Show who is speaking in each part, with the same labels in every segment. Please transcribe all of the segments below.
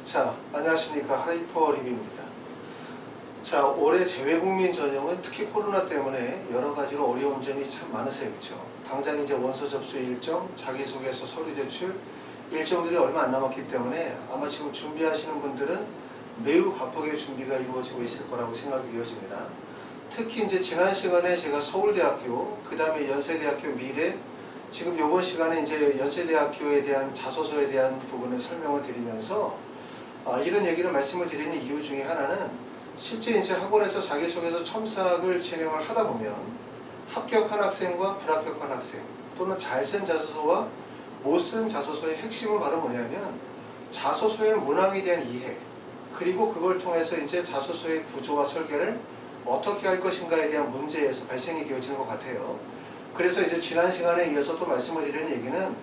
Speaker 1: 자, 안녕하십니까. 하리퍼 리뷰입니다. 자, 올해 재외국민 전형은 특히 코로나 때문에 여러 가지로 어려운 점이 참 많으세요. 그렇죠? 당장 이제 원서 접수 일정, 자기소개서 서류 제출 일정들이 얼마 안 남았기 때문에 아마 지금 준비하시는 분들은 매우 바쁘게 준비가 이루어지고 있을 거라고 생각이 되어집니다. 특히 이제 지난 시간에 제가 서울대학교, 그 다음에 연세대학교 미래, 지금 이번 시간에 이제 연세대학교에 대한 자소서에 대한 부분을 설명을 드리면서 이런 얘기를 말씀을 드리는 이유 중에 하나는 실제 이제 학원에서 자기소개서 첨삭을 진행을 하다 보면 합격한 학생과 불합격한 학생 또는 잘 쓴 자소서와 못 쓴 자소서의 핵심은 바로 뭐냐면 자소서의 문항에 대한 이해, 그리고 그걸 통해서 이제 자소서의 구조와 설계를 어떻게 할 것인가에 대한 문제에서 발생이 되어지는 것 같아요. 그래서 이제 지난 시간에 이어서 또 말씀을 드리는 얘기는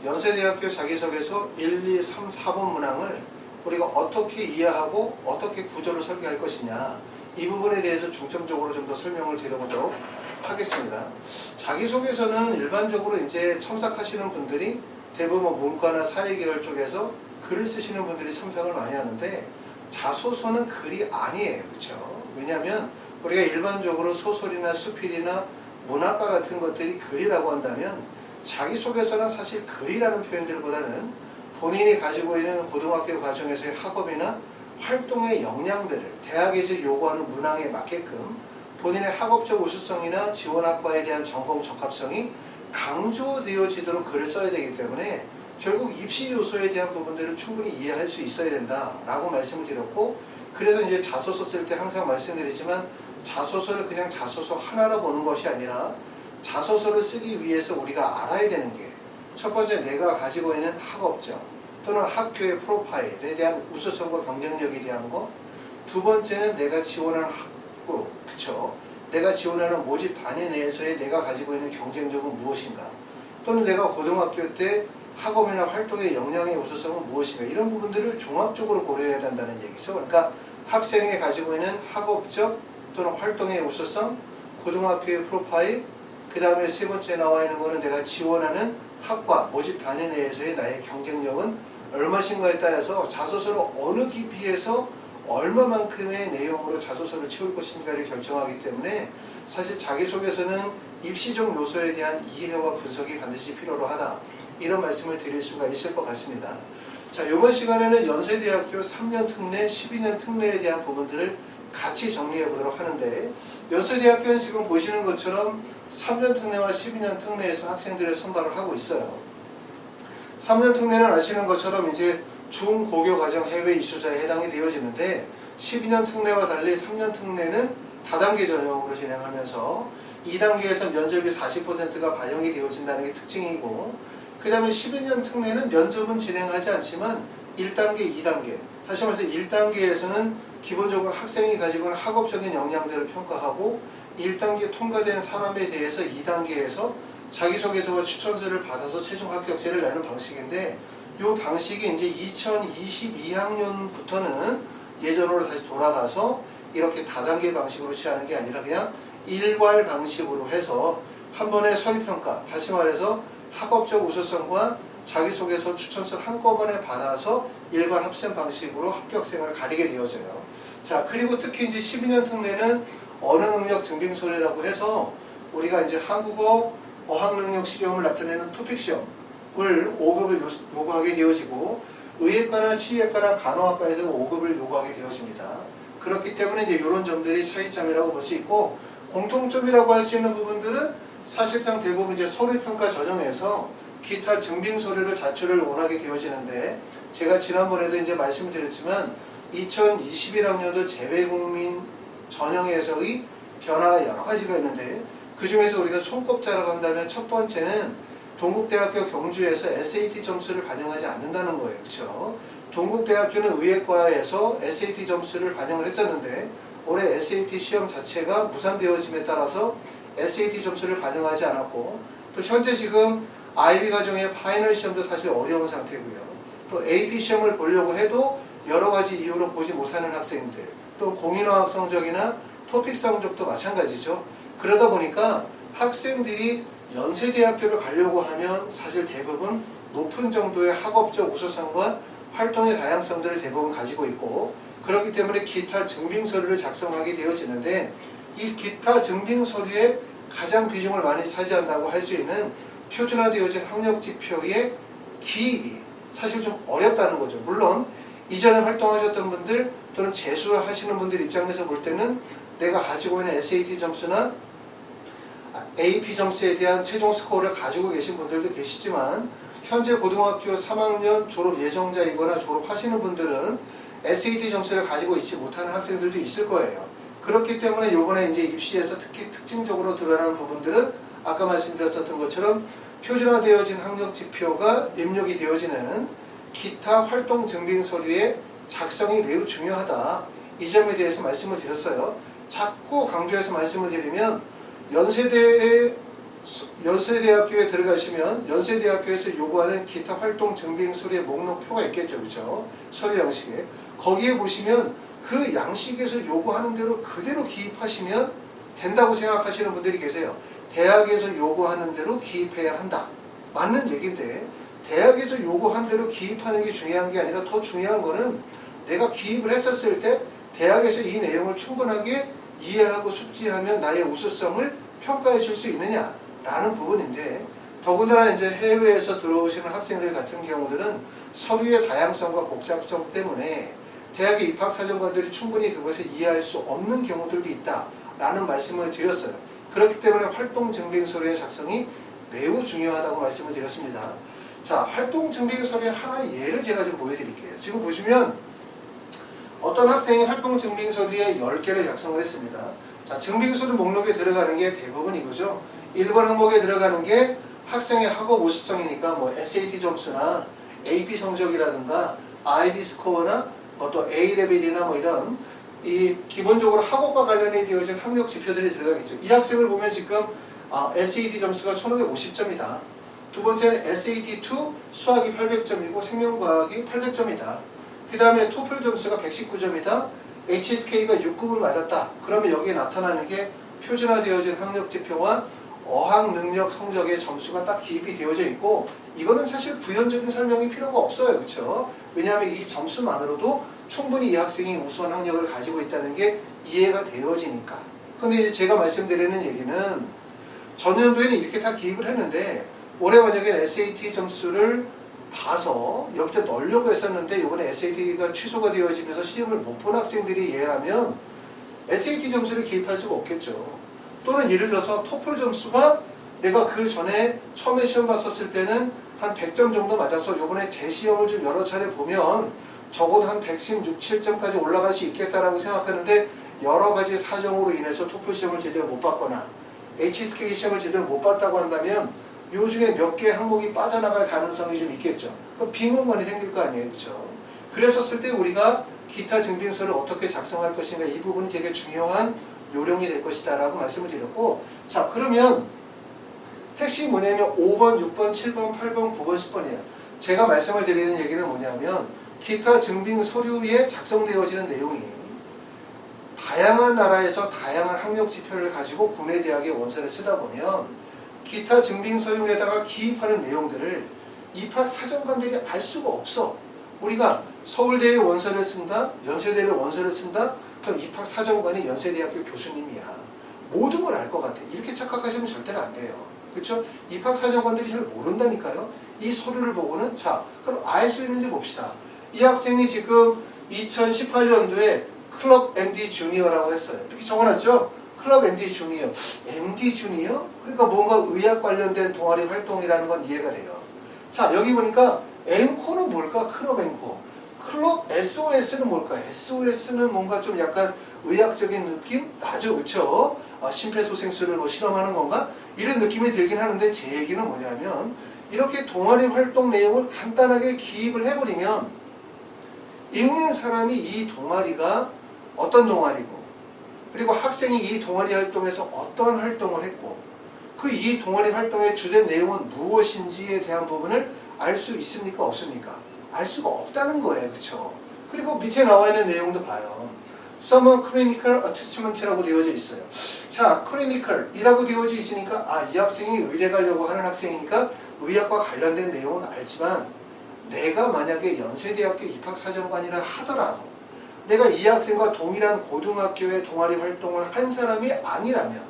Speaker 1: 연세대학교 자기소개서 1, 2, 3, 4번 문항을 우리가 어떻게 이해하고 어떻게 구조를 설계할 것이냐, 이 부분에 대해서 중점적으로 좀 더 설명을 드려보도록 하겠습니다. 자기소개서는 일반적으로 이제 첨삭하시는 분들이 대부분 문과나 사회계열 쪽에서 글을 쓰시는 분들이 첨삭을 많이 하는데 자소서는 글이 아니에요. 그렇죠? 왜냐하면 우리가 일반적으로 소설이나 수필이나 문학과 같은 것들이 글이라고 한다면 자기소개서는 사실 글이라는 표현들보다는 본인이 가지고 있는 고등학교 과정에서의 학업이나 활동의 역량들을 대학에서 요구하는 문항에 맞게끔 본인의 학업적 우수성이나 지원학과에 대한 전공 적합성이 강조되어지도록 글을 써야 되기 때문에 결국 입시 요소에 대한 부분들을 충분히 이해할 수 있어야 된다라고 말씀을 드렸고, 그래서 이제 자소서 쓸 때 항상 말씀드리지만 자소서를 그냥 자소서 하나로 보는 것이 아니라 자소서를 쓰기 위해서 우리가 알아야 되는 게 첫 번째, 내가 가지고 있는 학업적 또는 학교의 프로파일에 대한 우수성과 경쟁력에 대한 거. 두 번째는 내가 지원하는 학부, 그쵸? 내가 지원하는 모집 단위 내에서의 내가 가지고 있는 경쟁력은 무엇인가? 또는 내가 고등학교 때 학업이나 활동의 역량의 우수성은 무엇인가? 이런 부분들을 종합적으로 고려해야 한다는 얘기죠. 그러니까 학생이 가지고 있는 학업적 또는 활동의 우수성, 고등학교의 프로파일, 그 다음에 세 번째 나와 있는 거는 내가 지원하는 학과, 모집 단위 내에서의 나의 경쟁력은 얼마신가에 따라서 자소서를 어느 깊이에서 얼마만큼의 내용으로 자소서를 채울 것인가를 결정하기 때문에 사실 자기소개서는 입시적 요소에 대한 이해와 분석이 반드시 필요로 하다, 이런 말씀을 드릴 수가 있을 것 같습니다. 자, 이번 시간에는 연세대학교 3년 특례, 12년 특례에 대한 부분들을 같이 정리해 보도록 하는데, 연세대학교는 지금 보시는 것처럼 3년 특례와 12년 특례에서 학생들을 선발을 하고 있어요. 3년 특례는 아시는 것처럼 이제 중, 고교 과정 해외 이수자에 해당이 되어지는데, 12년 특례와 달리 3년 특례는 다단계 전형으로 진행하면서 2단계에서 면접이 40%가 반영이 되어진다는 게 특징이고, 그 다음에 12년 특례는 면접은 진행하지 않지만 1단계, 2단계, 다시 말해서 1단계에서는 기본적으로 학생이 가지고 있는 학업적인 역량들을 평가하고 1단계 통과된 사람에 대해서 2단계에서 자기소개서와 추천서를 받아서 최종 합격제를 내는 방식인데, 이 방식이 이제 2022학년부터는 예전으로 다시 돌아가서 이렇게 다단계 방식으로 취하는 게 아니라 그냥 일괄 방식으로 해서 한 번에 서류평가, 다시 말해서 학업적 우수성과 자기소개서 추천서를 한꺼번에 받아서 일괄 합산 방식으로 합격생을 가리게 되어져요. 자, 그리고 특히 이제 12년 특례는 언어능력 증빙서류라고 해서 우리가 이제 한국어 어학능력 시험을 나타내는 토픽 시험을 5급을 요구하게 되어지고, 의예과나 치의학과나 간호학과에서 5급을 요구하게 되어집니다. 그렇기 때문에 이제 이런 점들이 차이점이라고 볼 수 있고, 공통점이라고 할 수 있는 부분들은 사실상 대부분 이제 서류평가 전형에서 기타 증빙 서류를 자출을 원하게 되어지는데, 제가 지난번에도 이제 말씀드렸지만 2021학년도 재외국민 전형에서의 변화가 여러 가지가 있는데, 그 중에서 우리가 손꼽자라고 한다면 첫 번째는 동국대학교 경주에서 SAT 점수를 반영하지 않는다는 거예요. 그렇죠? 동국대학교는 의예과에서 SAT 점수를 반영을 했었는데 올해 SAT 시험 자체가 무산되어짐에 따라서 SAT 점수를 반영하지 않았고, 또 현재 지금 IB 과정의 파이널 시험도 사실 어려운 상태고요. 또 AP 시험을 보려고 해도 여러 가지 이유로 보지 못하는 학생들, 또 공인어학 성적이나 토픽 성적도 마찬가지죠. 그러다 보니까 학생들이 연세대학교를 가려고 하면 사실 대부분 높은 정도의 학업적 우수성과 활동의 다양성들을 대부분 가지고 있고 그렇기 때문에 기타 증빙 서류를 작성하게 되어지는데 이 기타 증빙 서류에 가장 비중을 많이 차지한다고 할 수 있는 표준화되어진 학력 지표의 기입이 사실 좀 어렵다는 거죠. 물론 이전에 활동하셨던 분들 또는 재수를 하시는 분들 입장에서 볼 때는 내가 가지고 있는 SAT 점수나 AP 점수에 대한 최종 스코어를 가지고 계신 분들도 계시지만 현재 고등학교 3학년 졸업 예정자이거나 졸업하시는 분들은 SAT 점수를 가지고 있지 못하는 학생들도 있을 거예요. 그렇기 때문에 이번에 이제 입시에서 특히 특징적으로 드러나는 부분들은 아까 말씀드렸었던 것처럼 표준화되어진 학력 지표가 입력이 되어지는 기타 활동 증빙 서류의 작성이 매우 중요하다. 이 점에 대해서 말씀을 드렸어요. 자꾸 강조해서 말씀을 드리면 연세대학교에 들어가시면 연세대학교에서 요구하는 기타 활동 증빙 서류의 목록표가 있겠죠. 그렇죠? 서류 양식에. 거기에 보시면 그 양식에서 요구하는 대로 그대로 기입하시면 된다고 생각하시는 분들이 계세요. 대학에서 요구하는 대로 기입해야 한다. 맞는 얘기인데 대학에서 요구한 대로 기입하는 게 중요한 게 아니라 더 중요한 거는 내가 기입을 했었을 때 대학에서 이 내용을 충분하게 이해하고 숙지하면 나의 우수성을 평가해 줄 수 있느냐라는 부분인데 더군다나 이제 해외에서 들어오시는 학생들 같은 경우들은 서류의 다양성과 복잡성 때문에 대학의 입학사정관들이 충분히 그것을 이해할 수 없는 경우들도 있다라는 말씀을 드렸어요. 그렇기 때문에 활동증빙 서류의 작성이 매우 중요하다고 말씀을 드렸습니다. 자, 활동증빙 서류의 하나의 예를 제가 좀 보여드릴게요. 지금 보시면 어떤 학생이 활동증빙 서류에 10개를 작성을 했습니다. 자, 증빙서류 목록에 들어가는 게 대부분 이거죠. 1번 항목에 들어가는 게 학생의 학업 우수성이니까 뭐 SAT 점수나 AP 성적이라든가 IB 스코어나 또 A레벨이나 뭐 이런 이 기본적으로 학업과 관련이 되어진 학력 지표들이 들어가겠죠. 이 학생을 보면 지금 SAT 점수가 1550점이다. 두 번째는 SAT2 수학이 800점이고 생명과학이 800점이다. 그 다음에 토플 점수가 119점이다. HSK가 6급을 맞았다. 그러면 여기에 나타나는 게 표준화되어진 학력 지표와 어학 능력 성적의 점수가 딱 기입이 되어져 있고 이거는 사실 부연적인 설명이 필요가 없어요. 그렇죠? 왜냐하면 이 점수만으로도 충분히 이 학생이 우수한 학력을 가지고 있다는 게 이해가 되어지니까. 근데 이제 제가 말씀드리는 얘기는 전년도에는 이렇게 다 기입을 했는데 올해 만약에 SAT 점수를 봐서 여기다 넣으려고 했었는데 이번에 SAT가 취소가 되어지면서 시험을 못 본 학생들이 예하면 SAT 점수를 기입할 수가 없겠죠. 또는 예를 들어서 토플 점수가 내가 그 전에 처음에 시험 봤었을 때는 한 100점 정도 맞아서 이번에 재시험을 좀 여러 차례 보면 적어도 한 116, 7점까지 올라갈 수 있겠다라고 생각하는데 여러 가지 사정으로 인해서 토플 시험을 제대로 못 봤거나 HSK 시험을 제대로 못 봤다고 한다면 요 중에 몇 개 항목이 빠져나갈 가능성이 좀 있겠죠. 그럼 빈공간이 생길 거 아니에요. 그렇죠? 그랬었을 때 우리가 기타 증빙서를 어떻게 작성할 것인가 이 부분이 되게 중요한 요령이 될 것이다 라고 말씀을 드렸고 자 그러면 핵심이 뭐냐면 5번, 6번, 7번, 8번, 9번, 10번이에요. 제가 말씀을 드리는 얘기는 뭐냐면 기타 증빙 서류에 작성되어지는 내용이 다양한 나라에서 다양한 학력 지표를 가지고 국내 대학의 원서를 쓰다 보면 기타 증빙 서류에다가 기입하는 내용들을 입학 사정관들이 알 수가 없어. 우리가 서울대의 원서를 쓴다, 연세대의 원서를 쓴다, 그럼 입학 사정관이 연세대학교 교수님이야. 모든 걸 알 것 같아. 이렇게 착각하시면 절대로 안 돼요. 그렇죠? 입학 사정관들이 잘 모른다니까요. 이 서류를 보고는 자, 그럼 알 수 있는지 봅시다. 이 학생이 지금 2018년도에 클럽 MD 주니어라고 했어요. 이렇게 적어놨죠? 클럽 MD 주니어. MD 주니어? 그러니까 뭔가 의학 관련된 동아리 활동이라는 건 이해가 돼요. 자, 여기 보니까 앵코는 뭘까? 클럽 앵코. 클럽 SOS는 뭘까? SOS는 뭔가 좀 약간 의학적인 느낌? 나죠, 그쵸? 심폐소생술을 뭐 실험하는 건가? 이런 느낌이 들긴 하는데 제 얘기는 뭐냐면 이렇게 동아리 활동 내용을 간단하게 기입을 해버리면 읽는 사람이 이 동아리가 어떤 동아리고 그리고 학생이 이 동아리 활동에서 어떤 활동을 했고 그 이 동아리 활동의 주된 내용은 무엇인지에 대한 부분을 알 수 있습니까? 없습니까? 알 수가 없다는 거예요. 그쵸? 그리고 밑에 나와 있는 내용도 봐요. Summer Clinical Attachment라고 되어져 있어요. 자, Clinical이라고 되어져 있으니까 이 학생이 의대 가려고 하는 학생이니까 의학과 관련된 내용은 알지만 내가 만약에 연세대학교 입학사정관이라 하더라도 내가 이 학생과 동일한 고등학교의 동아리 활동을 한 사람이 아니라면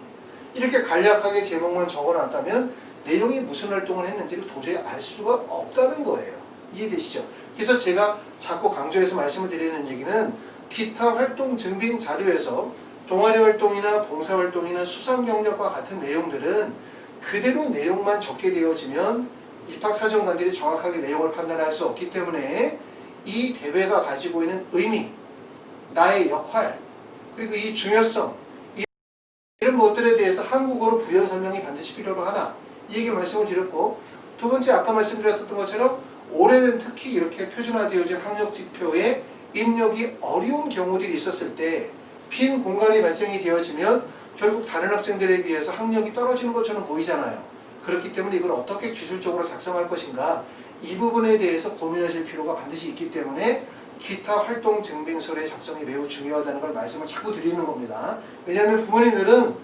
Speaker 1: 이렇게 간략하게 제목만 적어놨다면 내용이 무슨 활동을 했는지를 도저히 알 수가 없다는 거예요. 이해되시죠? 그래서 제가 자꾸 강조해서 말씀을 드리는 얘기는 기타 활동 증빙 자료에서 동아리 활동이나 봉사활동이나 수상 경력과 같은 내용들은 그대로 내용만 적게 되어지면 입학사정관들이 정확하게 내용을 판단할 수 없기 때문에 이 대회가 가지고 있는 의미, 나의 역할, 그리고 이 중요성, 이런 것들에 대해서 한국어로 부연 설명이 반드시 필요로 하다. 이 얘기를 말씀을 드렸고, 두 번째 아까 말씀드렸던 것처럼 올해는 특히 이렇게 표준화되어진 학력지표에 입력이 어려운 경우들이 있었을 때 빈 공간이 발생이 되어지면 결국 다른 학생들에 비해서 학력이 떨어지는 것처럼 보이잖아요. 그렇기 때문에 이걸 어떻게 기술적으로 작성할 것인가, 이 부분에 대해서 고민하실 필요가 반드시 있기 때문에 기타 활동 증빙서의 작성이 매우 중요하다는 걸 말씀을 자꾸 드리는 겁니다. 왜냐하면 부모님들은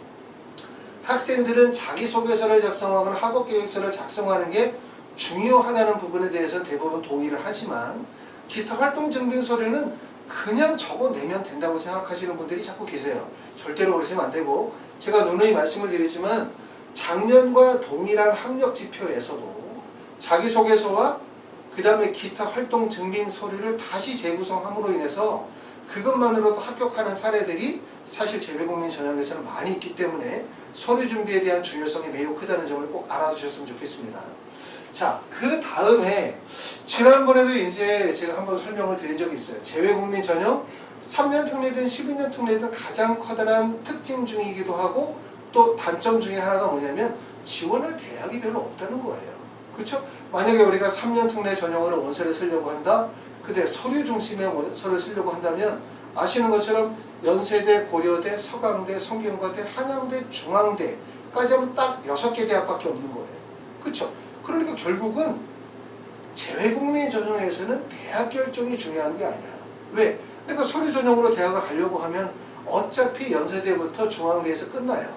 Speaker 1: 학생들은 자기소개서를 작성하거나 학업계획서를 작성하는 게 중요하다는 부분에 대해서는 대부분 동의를 하지만 기타 활동 증빙서류는 그냥 적어내면 된다고 생각하시는 분들이 자꾸 계세요. 절대로 그러시면 안 되고, 제가 누누이 말씀을 드리지만 작년과 동일한 학력 지표에서도 자기소개서와 그 다음에 기타 활동 증빙 서류를 다시 재구성함으로 인해서 그것만으로도 합격하는 사례들이 사실 재외국민 전형에서는 많이 있기 때문에 서류 준비에 대한 중요성이 매우 크다는 점을 꼭 알아두셨으면 좋겠습니다. 자, 그 다음에 지난번에도 이제 제가 한번 설명을 드린 적이 있어요. 재외국민 전형 3년 특례든 12년 특례든 가장 커다란 특징 중이기도 하고 또 단점 중에 하나가 뭐냐면 지원할 대학이 별로 없다는 거예요. 그렇죠? 만약에 우리가 3년 특례 전형으로 원서를 쓰려고 한다. 근데 서류 중심의 원서를 쓰려고 한다면 아시는 것처럼 연세대, 고려대, 서강대, 성균관대, 한양대, 중앙대까지 하면 딱 6개 대학밖에 없는 거예요. 그렇죠? 그러니까 결국은 재외국민 전형에서는 대학 결정이 중요한 게 아니야. 왜? 그러니까 서류 전형으로 대학을 가려고 하면 어차피 연세대부터 중앙대에서 끝나요.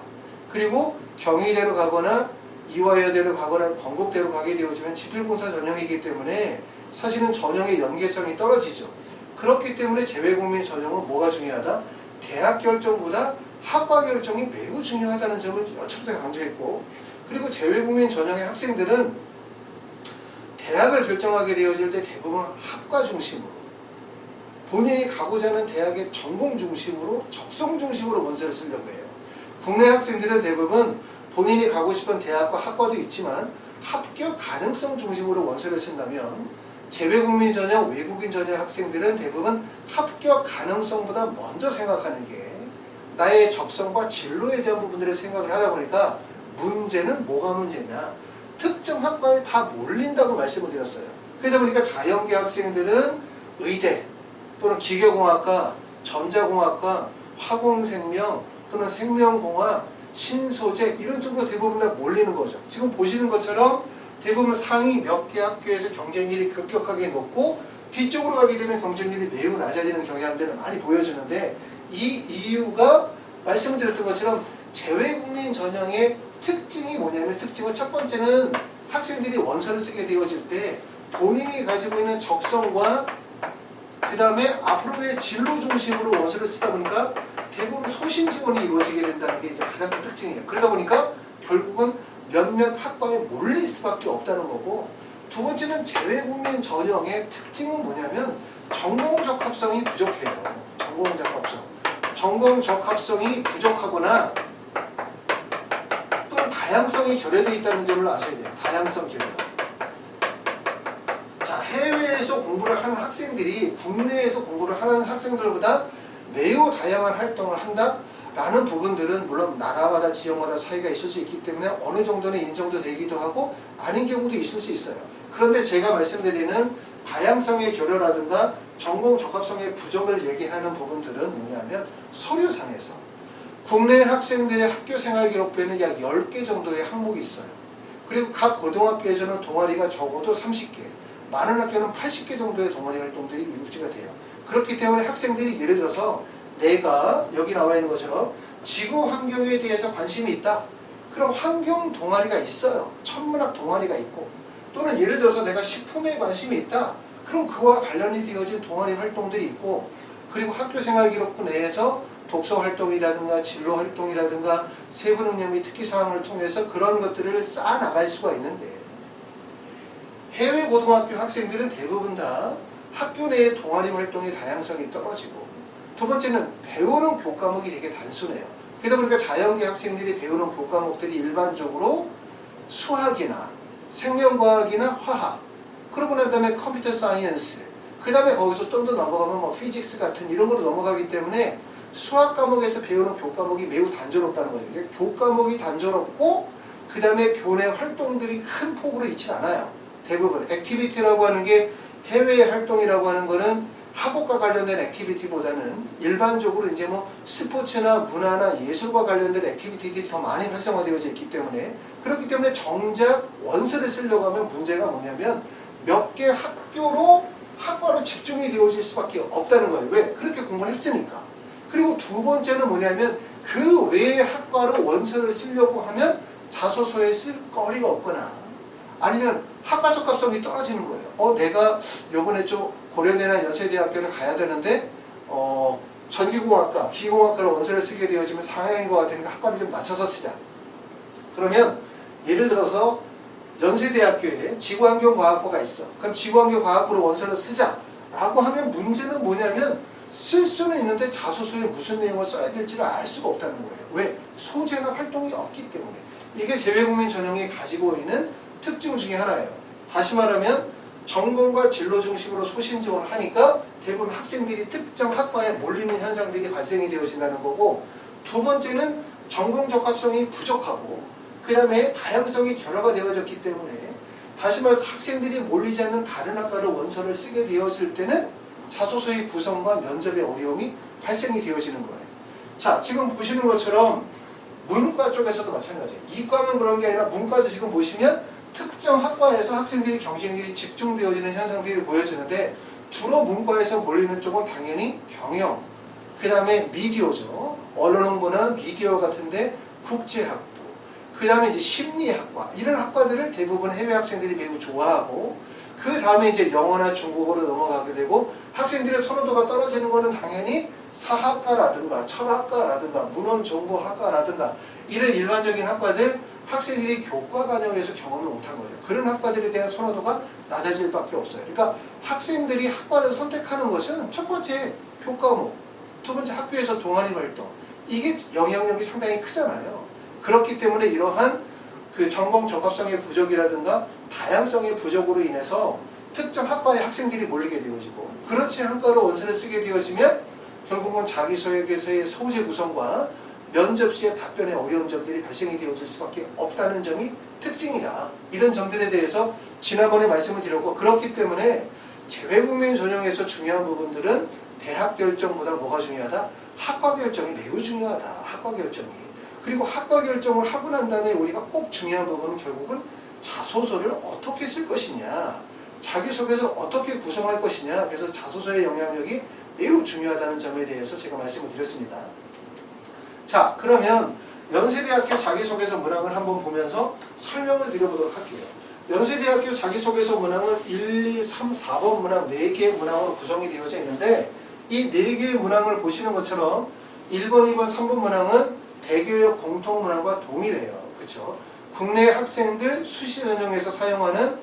Speaker 1: 그리고 경희대로 가거나 이화여대로 가거나 건국대로 가게 되어지면 지필공사 전형이기 때문에 사실은 전형의 연계성이 떨어지죠. 그렇기 때문에 재외국민 전형은 뭐가 중요하다? 대학 결정보다 학과 결정이 매우 중요하다는 점을 여차부터 강조했고, 그리고 재외국민 전형의 학생들은 대학을 결정하게 되어질 때 대부분 학과 중심으로 본인이 가고자 하는 대학의 전공 중심으로 적성 중심으로 원서를 쓰려고 해요. 국내 학생들은 대부분 본인이 가고 싶은 대학과 학과도 있지만 합격 가능성 중심으로 원서를 쓴다면 재외국민 전형, 외국인 전형 학생들은 대부분 합격 가능성보다 먼저 생각하는 게 나의 적성과 진로에 대한 부분들을 생각을 하다 보니까 문제는 뭐가 문제냐? 특정 학과에 다 몰린다고 말씀을 드렸어요. 그러다 보니까 자연계 학생들은 의대 또는 기계공학과, 전자공학과, 화공생명 또는 생명공학, 신소재 이런 쪽으로 대부분 다 몰리는 거죠. 지금 보시는 것처럼 대부분 상위 몇 개 학교에서 경쟁률이 급격하게 높고 뒤쪽으로 가게 되면 경쟁률이 매우 낮아지는 경향들을 많이 보여주는데, 이 이유가 말씀을 드렸던 것처럼 재외국민 전형의 특징이 뭐냐면, 특징은 첫 번째는 학생들이 원서를 쓰게 되어질 때 본인이 가지고 있는 적성과 그 다음에 앞으로의 진로 중심으로 원서를 쓰다 보니까 대부분 소신 지원이 이루어지게 된다는 게 이제 가장 큰 특징이에요. 그러다 보니까 결국은 몇몇 학과에 몰릴 수밖에 없다는 거고, 두 번째는 재외국민 전형의 특징은 뭐냐면 전공 적합성이 부족해요. 전공 적합성. 전공 적합성이 부족하거나 또는 다양성이 결여되어 있다는 점을 아셔야 돼요. 다양성 결여. 자, 해외에서 공부를 하는 학생들이 국내에서 공부를 하는 학생들보다 매우 다양한 활동을 한다라는 부분들은 물론 나라마다 지역마다 차이가 있을 수 있기 때문에 어느 정도는 인정도 되기도 하고 아닌 경우도 있을 수 있어요. 그런데 제가 말씀드리는 다양성의 결여라든가 전공 적합성의 부족을 얘기하는 부분들은 뭐냐면 서류상에서 국내 학생들의 학교생활 기록부에는 약 10개 정도의 항목이 있어요. 그리고 각 고등학교에서는 동아리가 적어도 30개, 많은 학교는 80개 정도의 동아리 활동들이 유지가 돼요. 그렇기 때문에 학생들이 예를 들어서 내가 여기 나와 있는 것처럼 지구 환경에 대해서 관심이 있다. 그럼 환경 동아리가 있어요. 천문학 동아리가 있고, 또는 예를 들어서 내가 식품에 관심이 있다. 그럼 그와 관련이 되어진 동아리 활동들이 있고, 그리고 학교생활기록부 내에서 독서 활동이라든가 진로 활동이라든가 세부 능력 및 특기 사항을 통해서 그런 것들을 쌓아 나갈 수가 있는데, 해외 고등학교 학생들은 대부분 다 학교 내의 동아리 활동의 다양성이 떨어지고, 두 번째는 배우는 교과목이 되게 단순해요. 그러다 보니까 자연계 학생들이 배우는 교과목들이 일반적으로 수학이나 생명과학이나 화학, 그러고 난 다음에 컴퓨터 사이언스, 그 다음에 거기서 좀 더 넘어가면 뭐 피직스 같은 이런 거로 넘어가기 때문에 수학 과목에서 배우는 교과목이 매우 단조롭다는 거예요. 그러니까 교과목이 단조롭고 그 다음에 교내 활동들이 큰 폭으로 있지 않아요. 대부분 액티비티라고 하는 게 해외 활동이라고 하는 거는 학업과 관련된 액티비티보다는 일반적으로 이제 뭐 스포츠나 문화나 예술과 관련된 액티비티들이 더 많이 활성화되어져 있기 때문에, 그렇기 때문에 정작 원서를 쓰려고 하면 문제가 뭐냐면 몇 개 학과로 집중이 되어질 수밖에 없다는 거예요. 왜? 그렇게 공부를 했으니까. 그리고 두 번째는 뭐냐면 그 외의 학과로 원서를 쓰려고 하면 자소서에 쓸 거리가 없거나 아니면 학과 적합성이 떨어지는 거예요. 내가 요번에 좀 고려대나 연세대학교를 가야 되는데 전기공학과, 기공학과로 원서를 쓰게 되어지면 상향인 것 같으니까 학과를 좀 낮춰서 쓰자. 그러면 예를 들어서 연세대학교에 지구환경과학부가 있어. 그럼 지구환경과학부로 원서를 쓰자라고 하면 문제는 뭐냐면 쓸 수는 있는데 자소서에 무슨 내용을 써야 될지를 알 수가 없다는 거예요. 왜? 소재나 활동이 없기 때문에. 이게 재외국민 전형이 가지고 있는 특징 중에 하나예요. 다시 말하면 전공과 진로 중심으로 소신 지원을 하니까 대부분 학생들이 특정 학과에 몰리는 현상들이 발생이 되어진다는 거고, 두 번째는 전공 적합성이 부족하고 그 다음에 다양성이 결여가 되어졌기 때문에, 다시 말해서 학생들이 몰리지 않는 다른 학과로 원서를 쓰게 되어질 때는 자소서의 구성과 면접의 어려움이 발생이 되어지는 거예요. 자, 지금 보시는 것처럼 문과 쪽에서도 마찬가지예요. 이과만 그런 게 아니라 문과도 지금 보시면 특정 학과에서 학생들이 경쟁률이 집중되어지는 현상들이 보여지는데, 주로 문과에서 몰리는 쪽은 당연히 경영, 그 다음에 미디어죠. 언론홍보나 미디어 같은데 국제학부, 그 다음에 이제 심리학과, 이런 학과들을 대부분 해외 학생들이 매우 좋아하고, 그 다음에 이제 영어나 중국어로 넘어가게 되고, 학생들의 선호도가 떨어지는 거는 당연히 사학과라든가 철학과라든가 문헌정보학과라든가 이런 일반적인 학과들, 학생들이 교과 과정에서 경험을 못한 거예요. 그런 학과들에 대한 선호도가 낮아질 밖에 없어요. 그러니까 학생들이 학과를 선택하는 것은 첫 번째 교과목, 두 번째 학교에서 동아리 활동, 이게 영향력이 상당히 크잖아요. 그렇기 때문에 이러한 그 전공 적합성의 부족이라든가 다양성의 부족으로 인해서 특정 학과의 학생들이 몰리게 되어지고, 그렇지 학과로 원서를 쓰게 되어지면 결국은 자기소개서의 소재 구성과 면접 시에 답변에 어려운 점들이 발생이 되어질 수밖에 없다는 점이 특징이다. 이런 점들에 대해서 지난번에 말씀을 드렸고, 그렇기 때문에 재외국민 전형에서 중요한 부분들은 대학 결정보다 뭐가 중요하다? 학과 결정이 매우 중요하다. 학과 결정이. 그리고 학과 결정을 하고 난 다음에 우리가 꼭 중요한 부분은 결국은 자소서를 어떻게 쓸 것이냐, 자기소개서를 어떻게 구성할 것이냐. 그래서 자소서의 영향력이 매우 중요하다는 점에 대해서 제가 말씀을 드렸습니다. 자, 그러면 연세대학교 자기소개서 문항을 한번 보면서 설명을 드려보도록 할게요. 연세대학교 자기소개서 문항은 1, 2, 3, 4번 문항 4개의 문항으로 구성이 되어져 있는데, 이 4개의 문항을 보시는 것처럼 1번, 2번, 3번 문항은 대교육 공통 문항과 동일해요. 그렇죠? 국내 학생들 수시 전형에서 사용하는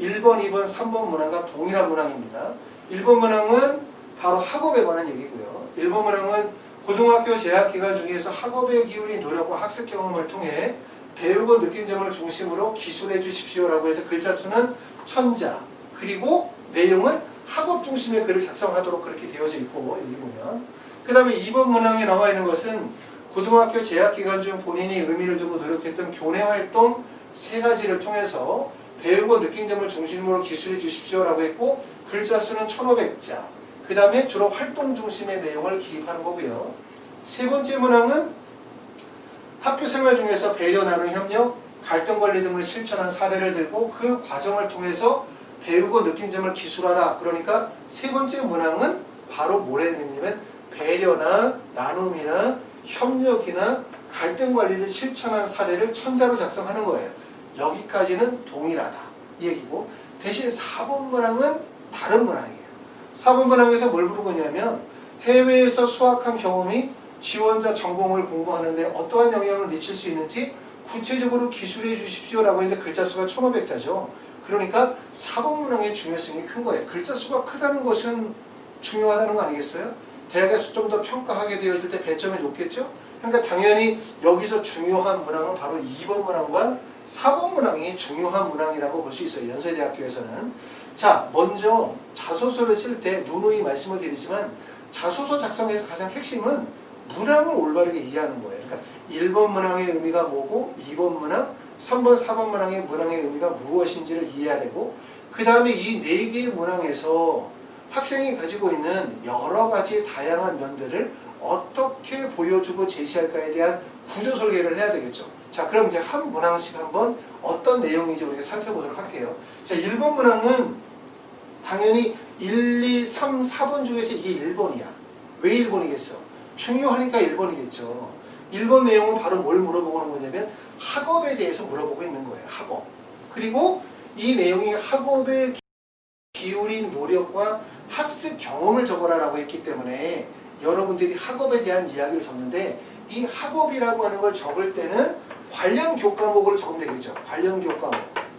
Speaker 1: 1번, 2번, 3번 문항과 동일한 문항입니다. 1번 문항은 바로 학업에 관한 얘기고요. 1번 문항은 고등학교 재학 기간 중에서 학업에 기울인 노력과 학습 경험을 통해 배우고 느낀 점을 중심으로 기술해 주십시오라고 해서 글자 수는 1000자, 그리고 내용은 학업 중심의 글을 작성하도록 그렇게 되어져 있고, 여기 보면 그 다음에 2번 문항에 나와 있는 것은 고등학교 재학 기간 중 본인이 의미를 두고 노력했던 교내 활동 3가지를 통해서 배우고 느낀 점을 중심으로 기술해 주십시오라고 했고, 글자 수는 1500자, 그 다음에 주로 활동 중심의 내용을 기입하는 거고요. 세 번째 문항은 학교생활 중에서 배려, 나눔, 협력, 갈등 관리 등을 실천한 사례를 들고 그 과정을 통해서 배우고 느낀 점을 기술하라. 그러니까 세 번째 문항은 바로 뭐라 했냐면 배려나 나눔이나 협력이나 갈등 관리를 실천한 사례를 1000자로 작성하는 거예요. 여기까지는 동일하다. 이 얘기고, 대신 4번 문항은 다른 문항이에요. 4번 문항에서 뭘 부르고 있냐면 해외에서 수학한 경험이 지원자 전공을 공부하는데 어떠한 영향을 미칠 수 있는지 구체적으로 기술해 주십시오 라고 했는데 글자 수가 1500자죠. 그러니까 4번 문항의 중요성이 큰 거예요. 글자 수가 크다는 것은 중요하다는 거 아니겠어요? 대학에서 좀 더 평가하게 되어질 때 배점이 높겠죠? 그러니까 당연히 여기서 중요한 문항은 바로 2번 문항과 4번 문항이 중요한 문항이라고 볼 수 있어요. 연세대학교에서는. 자, 먼저 자소서를 쓸 때 누누이 말씀을 드리지만 자소서 작성에서 가장 핵심은 문항을 올바르게 이해하는 거예요. 그러니까 1번 문항의 의미가 뭐고 2번 문항, 3번, 4번 문항의 의미가 무엇인지를 이해해야 되고, 그 다음에 이 4개의 문항에서 학생이 가지고 있는 여러 가지 다양한 면들을 어떻게 보여주고 제시할까에 대한 구조 설계를 해야 되겠죠. 자, 그럼 이제 한 문항씩 한번 어떤 내용인지 우리가 살펴보도록 할게요. 자, 1번 문항은 당연히 1, 2, 3, 4번 중에서 이게 1번이야. 왜 1번이겠어? 중요하니까 1번이겠죠. 1번 내용은 바로 뭘 물어보고 있는 거냐면 학업에 대해서 물어보고 있는 거예요. 학업. 그리고 이 내용이 학업에 기울인 노력과 학습 경험을 적어라라고 했기 때문에 여러분들이 학업에 대한 이야기를 적는데, 이 학업이라고 하는 걸 적을 때는 관련 교과목을 적으면 되겠죠. 관련 교과목.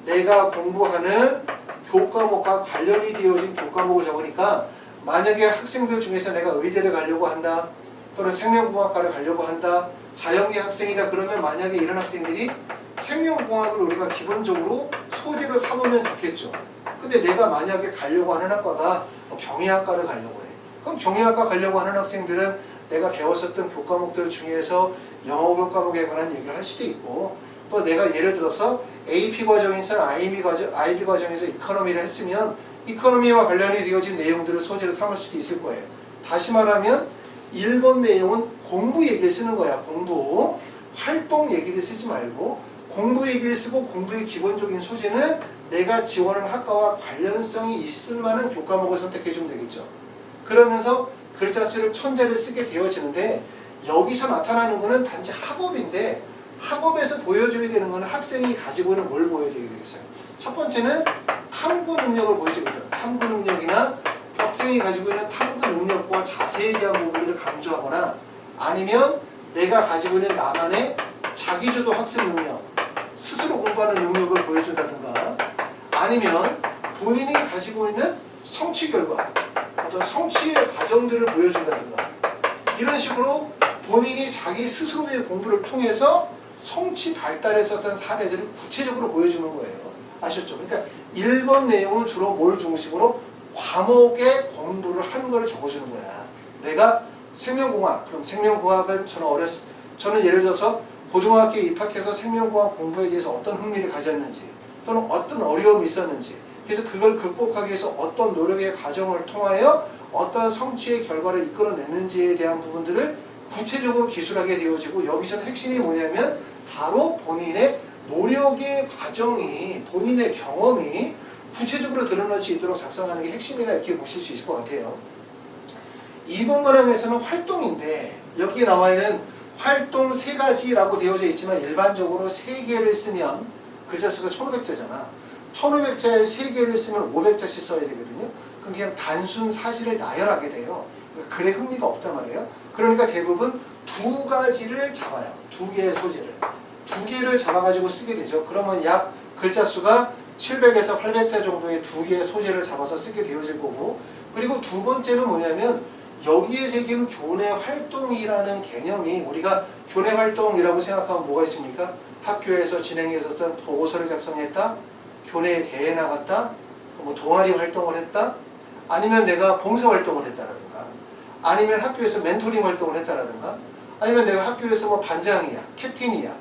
Speaker 1: 내가 공부하는 교과목과 관련이 되어진 교과목을 적으니까 만약에 학생들 중에서 내가 의대를 가려고 한다, 또는 생명공학과를 가려고 한다, 자연계 학생이다, 그러면 만약에 이런 학생들이 생명공학을 우리가 기본적으로 소재로 삼으면 좋겠죠. 근데 내가 만약에 가려고 하는 학과가 경영학과를 가려고 해. 그럼 경영학과 가려고 하는 학생들은 내가 배웠었던 교과목들 중에서 영어 교과목에 관한 얘기를 할 수도 있고, 또 내가 예를 들어서 AP 과정에서 IB 과정에서 이코노미를 했으면 이코노미와 관련이 되어진 내용들을 소재로 삼을 수도 있을 거예요. 다시 말하면 1번 내용은 공부 얘기를 쓰는 거야. 공부. 활동 얘기를 쓰지 말고 공부 얘기를 쓰고, 공부의 기본적인 소재는 내가 지원하는 학과와 관련성이 있을 만한 교과목을 선택해 주면 되겠죠. 그러면서 글자 수를 1000자를 쓰게 되어지는데, 여기서 나타나는 것은 단지 학업인데, 학업에서 보여줘야 되는 것은 학생이 가지고 있는 뭘 보여줘야 되겠어요. 첫 번째는 탐구 능력을 보여주거든요. 탐구 능력이나 학생이 가지고 있는 탐구 능력과 자세에 대한 부분들을 강조하거나, 아니면 내가 가지고 있는 나만의 자기주도 학습 능력, 스스로 공부하는 능력을 보여준다든가, 아니면 본인이 가지고 있는 성취 결과, 어떤 성취의 과정들을 보여준다든가, 이런 식으로 본인이 자기 스스로의 공부를 통해서 성취 발달했었던 사례들을 구체적으로 보여주는 거예요. 아셨죠? 그러니까 1번 내용은 주로 뭘 중심으로 과목의 공부를 하는 걸 적어주는 거야. 내가 생명공학, 그럼 생명공학은 저는 예를 들어서 고등학교에 입학해서 생명공학 공부에 대해서 어떤 흥미를 가졌는지, 또는 어떤 어려움이 있었는지, 그래서 그걸 극복하기 위해서 어떤 노력의 과정을 통하여 어떤 성취의 결과를 이끌어냈는지에 대한 부분들을 구체적으로 기술하게 되어지고, 여기서는 핵심이 뭐냐면 바로 본인의 노력의 과정이, 본인의 경험이 구체적으로 드러날 수 있도록 작성하는 게 핵심이다, 이렇게 보실 수 있을 것 같아요. 2번 문항에서는 활동인데, 여기에 나와 있는 활동 3가지라고 되어져 있지만 일반적으로 3개를 쓰면 글자 수가 1500자잖아. 1500자에 3개를 쓰면 500자씩 써야 되거든요. 그럼 그냥 단순 사실을 나열하게 돼요. 글에 흥미가 없단 말이에요. 그러니까 대부분 2가지를 잡아요. 2개의 소재를. 2개를 잡아가지고 쓰게 되죠. 그러면 약 글자 수가 700에서 800자 정도의 2개의 소재를 잡아서 쓰게 되어질 거고, 그리고 두 번째는 뭐냐면 여기에 새긴 교내 활동이라는 개념이, 우리가 교내 활동이라고 생각하면 뭐가 있습니까? 학교에서 진행했었던 보고서를 작성했다, 교내에 대회 나갔다, 뭐 동아리 활동을 했다, 아니면 내가 봉사 활동을 했다라든가, 아니면 학교에서 멘토링 활동을 했다라든가, 아니면 내가 학교에서 뭐 반장이야, 캡틴이야,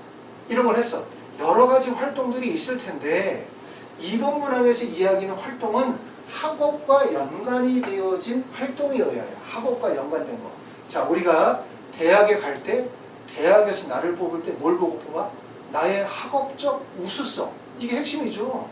Speaker 1: 이런 걸 했어. 여러 가지 활동들이 있을 텐데, 2번 문항에서 이야기하는 활동은 학업과 연관이 되어진 활동이어야 해요. 학업과 연관된 거. 자, 우리가 대학에 갈 때, 대학에서 나를 뽑을 때 뭘 보고 뽑아? 나의 학업적 우수성. 이게 핵심이죠.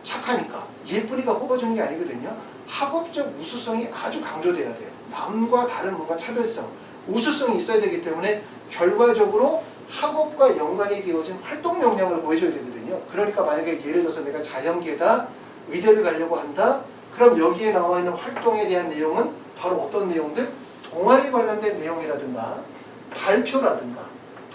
Speaker 1: 착하니까, 예쁘니까 뽑아주는 게 아니거든요. 학업적 우수성이 아주 강조돼야 돼요. 남과 다른 뭔가 차별성, 우수성이 있어야 되기 때문에 결과적으로 학업과 연관이 되어진 활동 역량을 보여줘야 되거든요. 있거든요. 그러니까 만약에 예를 들어서 내가 자연계다, 의대를 가려고 한다. 그럼 여기에 나와 있는 활동에 대한 내용은 바로 어떤 내용들? 동아리 관련된 내용이라든가 발표라든가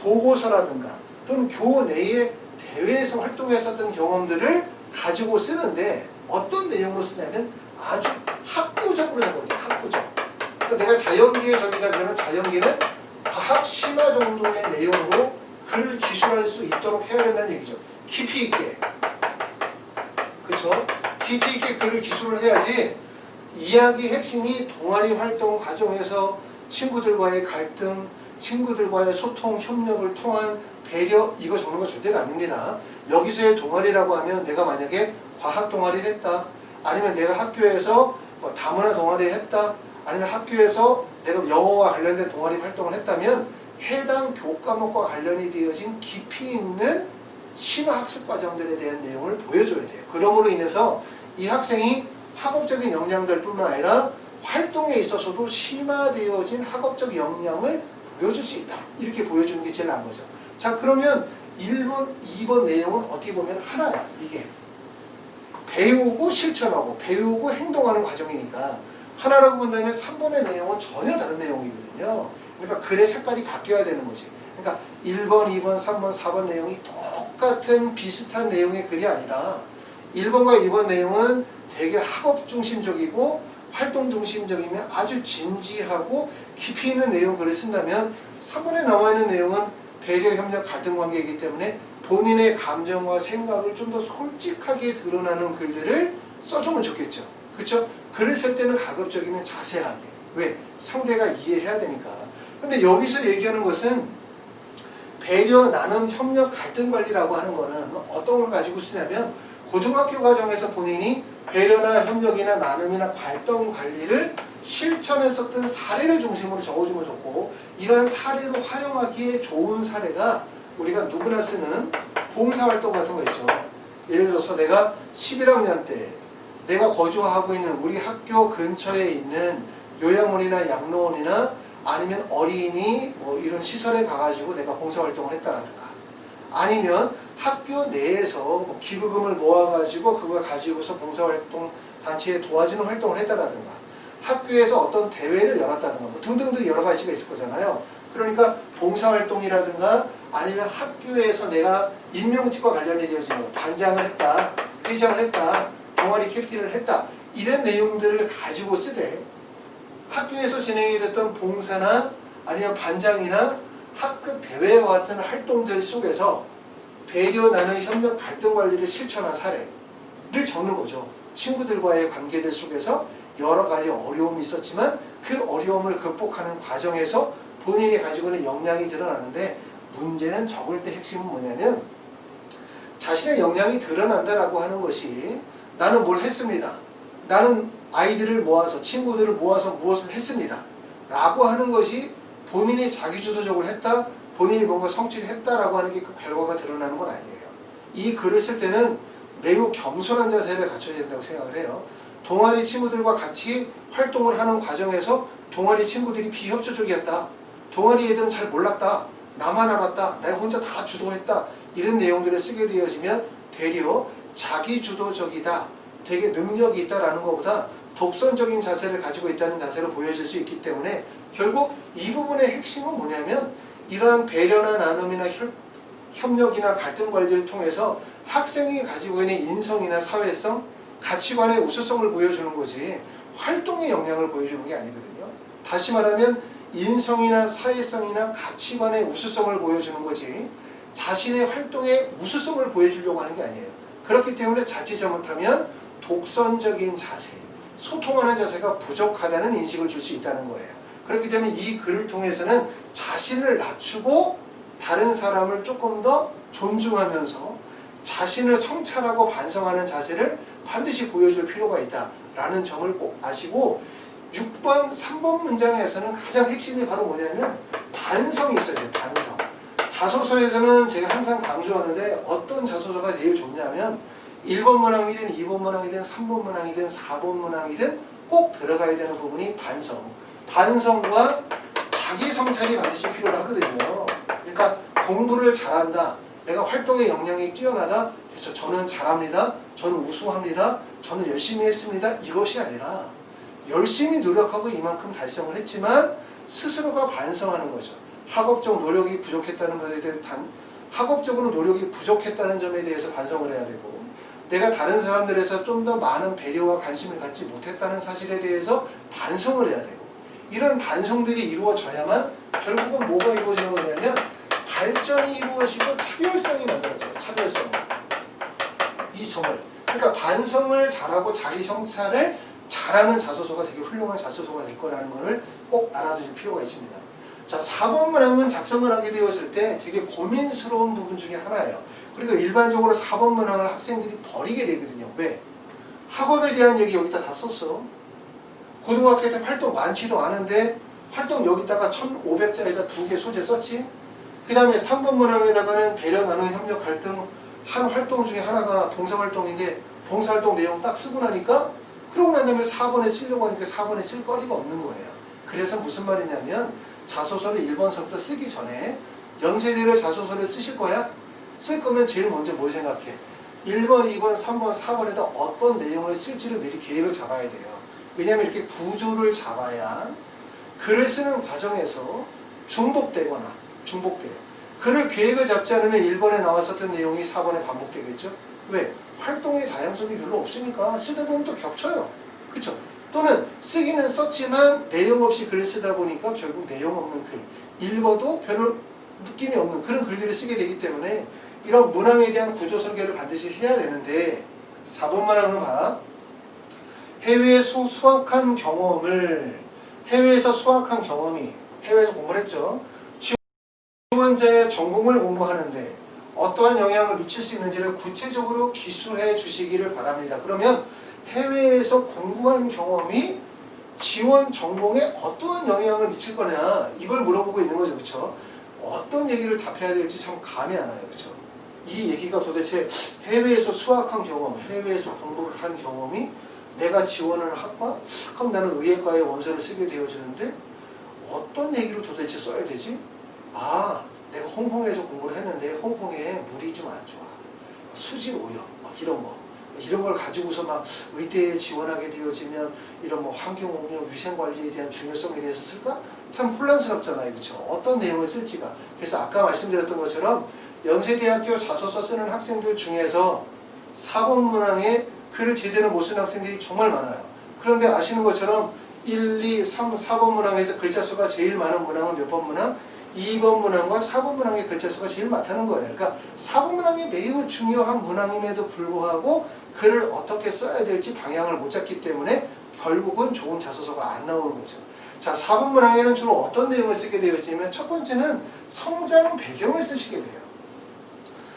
Speaker 1: 보고서라든가 또는 교내의 대회에서 활동했었던 경험들을 가지고 쓰는데 어떤 내용으로 쓰냐면 아주 학구적으로 적어요. 학구적. 그러니까 내가 자연계에 적이다 그러면 자연계는 과학 심화 정도의 내용으로 글을 기술할 수 있도록 해야 된다는 얘기죠. 깊이 있게. 그렇죠? 깊이 있게 글을 기술을 해야지 이야기 핵심이 동아리 활동 과정에서 친구들과의 갈등, 친구들과의 소통, 협력을 통한 배려 이거 적는 거 절대로 아닙니다. 여기서의 동아리라고 하면 내가 만약에 과학 동아리를 했다. 아니면 내가 학교에서 뭐 다문화 동아리를 했다. 아니면 학교에서 내가 영어와 관련된 동아리 활동을 했다면 해당 교과목과 관련이 되어진 깊이 있는 심화학습 과정들에 대한 내용을 보여줘야 돼요. 그러므로 인해서 이 학생이 학업적인 역량들 뿐만 아니라 활동에 있어서도 심화되어진 학업적 역량을 보여줄 수 있다. 이렇게 보여주는 게 제일 나은 거죠. 자, 그러면 1번, 2번 내용은 어떻게 보면 하나야. 이게 배우고 실천하고 배우고 행동하는 과정이니까 하나라고 본다면 3번의 내용은 전혀 다른 내용이거든요. 그러니까 글의 색깔이 바뀌어야 되는 거지. 그러니까 1번, 2번, 3번, 4번 내용이 똑같은 비슷한 내용의 글이 아니라 1번과 2번 내용은 되게 학업 중심적이고 활동 중심적이면 아주 진지하고 깊이 있는 내용 글을 쓴다면 3번에 나와 있는 내용은 배려, 협력, 갈등 관계이기 때문에 본인의 감정과 생각을 좀 더 솔직하게 드러나는 글들을 써주면 좋겠죠. 그렇죠? 글을 쓸 때는 가급적이면 자세하게. 왜? 상대가 이해해야 되니까. 근데 여기서 얘기하는 것은 배려, 나눔, 협력, 갈등 관리라고 하는 거는 어떤 걸 가지고 쓰냐면 고등학교 과정에서 본인이 배려나 협력이나 나눔이나 갈등 관리를 실천했었던 사례를 중심으로 적어주면 좋고 이러한 사례로 활용하기에 좋은 사례가 우리가 누구나 쓰는 봉사활동 같은 거 있죠. 예를 들어서 내가 11학년 때 내가 거주하고 있는 우리 학교 근처에 있는 요양원이나 양로원이나 아니면 어린이 뭐 이런 시설에 가가지고 내가 봉사활동을 했다라든가 아니면 학교 내에서 뭐 기부금을 모아가지고 그걸 가지고서 봉사활동 단체에 도와주는 활동을 했다라든가 학교에서 어떤 대회를 열었다든가 뭐 등등등 여러 가지가 있을 거잖아요. 그러니까 봉사활동이라든가 아니면 학교에서 내가 임명직과 관련이 되어지는 반장을 했다, 회장을 했다, 동아리 캡틴을 했다 이런 내용들을 가지고 쓰되 학교에서 진행이 됐던 봉사나 아니면 반장이나 학급 대회와 같은 활동들 속에서 배려, 나눔, 협력, 갈등 관리를 실천한 사례를 적는 거죠. 친구들과의 관계들 속에서 여러 가지 어려움이 있었지만 그 어려움을 극복하는 과정에서 본인이 가지고 있는 역량이 드러나는데 문제는 적을 때 핵심은 뭐냐면 자신의 역량이 드러난다라고 하는 것이 나는 뭘 했습니다. 나는 아이들을 모아서 친구들을 모아서 무엇을 했습니다. 라고 하는 것이 본인이 자기주도적으로 했다. 본인이 뭔가 성취를 했다라고 하는 게 그 결과가 드러나는 건 아니에요. 이 글을 쓸 때는 매우 겸손한 자세를 갖춰야 된다고 생각을 해요. 동아리 친구들과 같이 활동을 하는 과정에서 동아리 친구들이 비협조적이었다. 동아리 애들은 잘 몰랐다. 나만 알았다. 내가 혼자 다 주도했다. 이런 내용들을 쓰게 되어지면 되려 자기주도적이다. 되게 능력이 있다라는 것보다 독선적인 자세를 가지고 있다는 자세로 보여질 수 있기 때문에 결국 이 부분의 핵심은 뭐냐면 이러한 배려나 나눔이나 협력이나 갈등 관리를 통해서 학생이 가지고 있는 인성이나 사회성, 가치관의 우수성을 보여주는 거지 활동의 역량을 보여주는 게 아니거든요. 다시 말하면 인성이나 사회성이나 가치관의 우수성을 보여주는 거지 자신의 활동의 우수성을 보여주려고 하는 게 아니에요. 그렇기 때문에 자칫 잘못하면 독선적인 자세, 소통하는 자세가 부족하다는 인식을 줄 수 있다는 거예요. 그렇기 때문에 이 글을 통해서는 자신을 낮추고 다른 사람을 조금 더 존중하면서 자신을 성찰하고 반성하는 자세를 반드시 보여줄 필요가 있다라는 점을 꼭 아시고 6번, 3번 문장에서는 가장 핵심이 바로 뭐냐면 반성이 있어야 돼요. 반성. 자소서에서는 제가 항상 강조하는데 어떤 자소서가 제일 좋냐면 1번 문항이든 2번 문항이든 3번 문항이든 4번 문항이든 꼭 들어가야 되는 부분이 반성. 반성과 자기 성찰이 반드시 필요하거든요. 그러니까 공부를 잘한다. 내가 활동의 역량이 뛰어나다. 그래서 저는 잘합니다. 저는 우수합니다. 저는 열심히 했습니다. 이것이 아니라 열심히 노력하고 이만큼 달성을 했지만 스스로가 반성하는 거죠. 학업적 노력이 부족했다는 것에 대해서 학업적으로 노력이 부족했다는 점에 대해서 반성을 해야 되고 내가 다른 사람들에서 좀 더 많은 배려와 관심을 갖지 못했다는 사실에 대해서 반성을 해야 되고 이런 반성들이 이루어져야만 결국은 뭐가 이루어지는 거냐면 발전이 이루어지고 차별성이 만들어져요. 차별성. 이 점을. 그러니까 반성을 잘하고 자기 성찰을 잘하는 자소서가 되게 훌륭한 자소서가 될 거라는 것을 꼭 알아두실 필요가 있습니다. 자, 4번 문항은 작성을 하게 되었을 때 되게 고민스러운 부분 중에 하나예요. 그리고 일반적으로 4번 문항을 학생들이 버리게 되거든요. 왜? 학업에 대한 얘기 여기다 다 썼어. 고등학교 때 활동 많지도 않은데 활동 여기다가 1500자에다 2개 소재 썼지. 그 다음에 3번 문항에다가는 배려, 나눔, 협력, 갈등 한 활동 중에 하나가 봉사활동인데 봉사활동 내용 딱 쓰고 나니까 그러고 난 다음에 4번에 쓰려고 하니까 4번에 쓸 거리가 없는 거예요. 그래서 무슨 말이냐면 자소서를 1번서부터 쓰기 전에 연세대로 자소서를 쓰실 거야? 쓸 거면 제일 먼저 뭘 생각해? 1번, 2번, 3번, 4번에다 어떤 내용을 쓸지를 미리 계획을 잡아야 돼요. 왜냐하면 이렇게 구조를 잡아야 글을 쓰는 과정에서 중복돼요. 글을 계획을 잡지 않으면 1번에 나왔었던 내용이 4번에 반복되겠죠? 왜? 활동의 다양성이 별로 없으니까 쓰다 보면 또 겹쳐요. 그쵸? 또는 쓰기는 썼지만 내용 없이 글을 쓰다 보니까 결국 내용 없는 글, 읽어도 별로 느낌이 없는 그런 글들을 쓰게 되기 때문에 이런 문항에 대한 구조 설계를 반드시 해야 되는데 4번 문항은 봐. 해외에서 수학한 경험이 해외에서 공부를 했죠. 지원자의 전공을 공부하는데 어떠한 영향을 미칠 수 있는지를 구체적으로 기술해 주시기를 바랍니다. 그러면 해외에서 공부한 경험이 지원 전공에 어떠한 영향을 미칠 거냐 이걸 물어보고 있는 거죠. 그렇죠? 어떤 얘기를 답해야 될지 참 감이 안 와요. 그렇죠? 이 얘기가 도대체 해외에서 수학한 경험, 해외에서 공부한 경험이 내가 지원하는 학과? 그럼 나는 의예과에 원서를 쓰게 되어지는데 어떤 얘기를 도대체 써야 되지? 아, 내가 홍콩에서 공부를 했는데 홍콩에 물이 좀 안 좋아. 수질 오염, 막 이런 거. 이런 걸 가지고서 막 의대에 지원하게 되어지면 이런 뭐 환경오염, 위생관리에 대한 중요성에 대해서 쓸까? 참 혼란스럽잖아요. 그렇죠? 어떤 내용을 쓸지가. 그래서 아까 말씀드렸던 것처럼 연세대학교 자소서 쓰는 학생들 중에서 4번 문항에 글을 제대로 못 쓰는 학생들이 정말 많아요. 그런데 아시는 것처럼 1, 2, 3, 4번 문항에서 글자 수가 제일 많은 문항은 몇 번 문항? 2번 문항과 4번 문항의 글자 수가 제일 많다는 거예요. 그러니까 4번 문항이 매우 중요한 문항임에도 불구하고 글을 어떻게 써야 될지 방향을 못 잡기 때문에 결국은 좋은 자소서가 안 나오는 거죠. 자, 4번 문항에는 주로 어떤 내용을 쓰게 되어지면 첫 번째는 성장 배경을 쓰시게 돼요.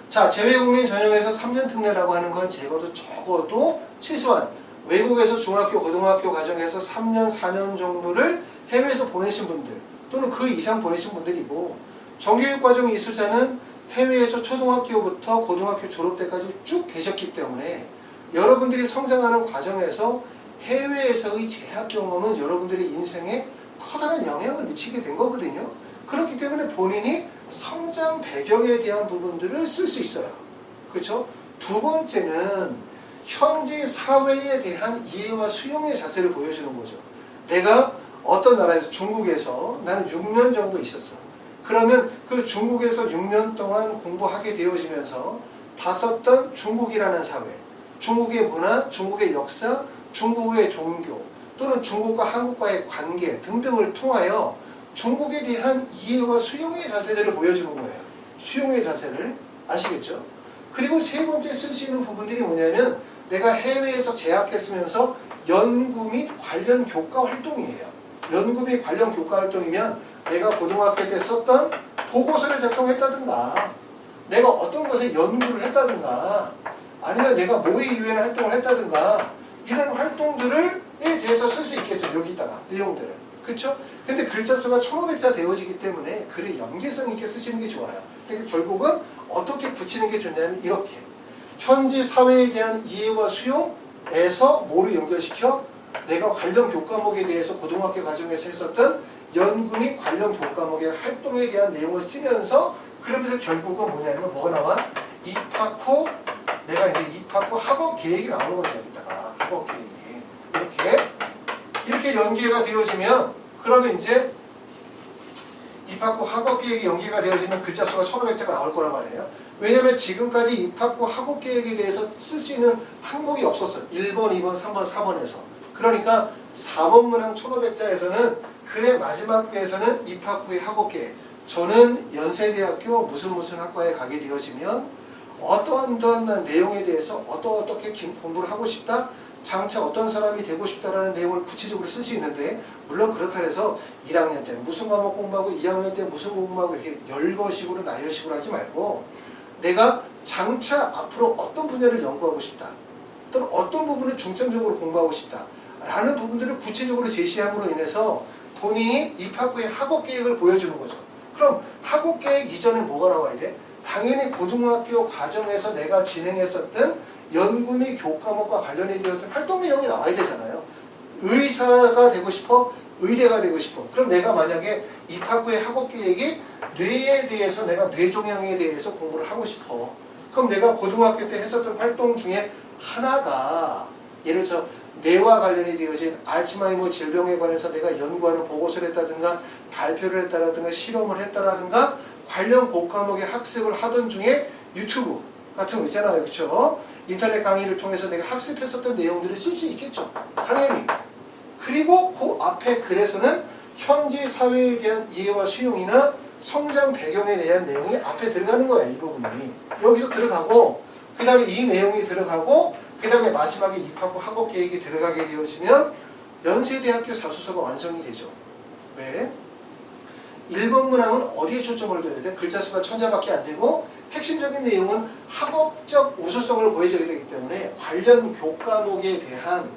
Speaker 1: 자, 재외국민 전형에서 3년 특례라고 하는 건 적어도 최소한 외국에서 중학교, 고등학교 과정에서 3년, 4년 정도를 해외에서 보내신 분들 또는 그 이상 보내신 분들이고 정규육과정 이수자는 해외에서 초등학교부터 고등학교 졸업 때까지 쭉 계셨기 때문에 여러분들이 성장하는 과정에서 해외에서의 재학 경험은 여러분들의 인생에 커다란 영향을 미치게 된 거거든요. 그렇기 때문에 본인이 성장 배경에 대한 부분들을 쓸 수 있어요. 그렇죠? 두 번째는 현재 사회에 대한 이해와 수용의 자세를 보여주는 거죠. 내가 어떤 나라에서 중국에서 나는 6년 정도 있었어. 그러면 그 중국에서 6년 동안 공부하게 되어지면서 봤었던 중국이라는 사회, 중국의 문화, 중국의 역사, 중국의 종교 또는 중국과 한국과의 관계 등등을 통하여 중국에 대한 이해와 수용의 자세들을 보여주는 거예요. 수용의 자세를 아시겠죠? 그리고 세 번째 쓸 수 있는 부분들이 뭐냐면 내가 해외에서 재학했으면서 연구 및 관련 교과 활동이에요. 연구 및 관련 교과 활동이면 내가 고등학교 때 썼던 보고서를 작성했다든가 내가 어떤 것에 연구를 했다든가 아니면 내가 모의유엔 활동을 했다든가 이런 활동들에 대해서 쓸 수 있겠죠. 여기다가 내용들을. 그렇죠? 근데 글자 수가 1500자 되어지기 때문에 글의 연계성 있게 쓰시는 게 좋아요. 그러니까 결국은 어떻게 붙이는 게 좋냐면 이렇게 현지 사회에 대한 이해와 수용에서 뭐를 연결시켜 내가 관련 교과목에 대해서 고등학교 과정에서 했었던 연구 및 관련 교과목의 활동에 대한 내용을 쓰면서 그러면서 결국은 뭐냐면 뭐가 나와? 입학 후 내가 이제 입학 후 학업 계획이 나오는 거죠. 여기다가 학업 계획이 이렇게 연계가 되어지면 그러면 이제 입학 후 학업 계획이 연계가 되어지면 글자 수가 1500자가 나올 거란 말이에요. 왜냐면 지금까지 입학 후 학업 계획에 대해서 쓸 수 있는 항목이 없었어요. 1번, 2번, 3번, 4번에서. 그러니까 4번 문항 1500자에서는 글의 마지막 배에서는 입학 후의 학업 계획. 저는 연세대학교 무슨 학과에 가게 되어지면 어떠한 내용에 대해서 어떻게 공부를 하고 싶다. 장차 어떤 사람이 되고 싶다라는 내용을 구체적으로 쓸 수 있는데 물론 그렇다 해서 1학년 때 무슨 과목 공부하고 2학년 때 무슨 공부하고 이렇게 열거식으로 나열식으로 하지 말고 내가 장차 앞으로 어떤 분야를 연구하고 싶다 또는 어떤 부분을 중점적으로 공부하고 싶다 라는 부분들을 구체적으로 제시함으로 인해서 본인이 입학 후에 학업 계획을 보여주는 거죠. 그럼 학업 계획 이전에 뭐가 나와야 돼? 당연히 고등학교 과정에서 내가 진행했었던 연구 및 교과목과 관련이 되었던 활동 내용이 나와야 되잖아요. 의사가 되고 싶어? 의대가 되고 싶어. 그럼 내가 만약에 입학 후에 학업 계획이 뇌에 대해서 내가 뇌종양에 대해서 공부를 하고 싶어. 그럼 내가 고등학교 때 했었던 활동 중에 하나가 예를 들어서 뇌와 관련이 되어진 알츠하이머 질병에 관해서 내가 연구하는 보고서를 했다든가 발표를 했다라든가 실험을 했다라든가 관련 교과목의 학습을 하던 중에 유튜브 같은 거 있잖아요. 그렇죠? 인터넷 강의를 통해서 내가 학습했었던 내용들을 쓸 수 있겠죠. 당연히. 그리고 그 앞에 글에서는 현지 사회에 대한 이해와 수용이나 성장 배경에 대한 내용이 앞에 들어가는 거예요. 이 부분이. 여기서 들어가고 그 다음에 이 내용이 들어가고 그 다음에 마지막에 입학 후 학업 계획이 들어가게 되어지면 연세대학교 자소서가 완성이 되죠. 왜? 1번 문항은 어디에 초점을 둬야 돼? 글자 수가 1000자밖에 안 되고 핵심적인 내용은 학업적 우수성을 보여줘야 되기 때문에 관련 교과목에 대한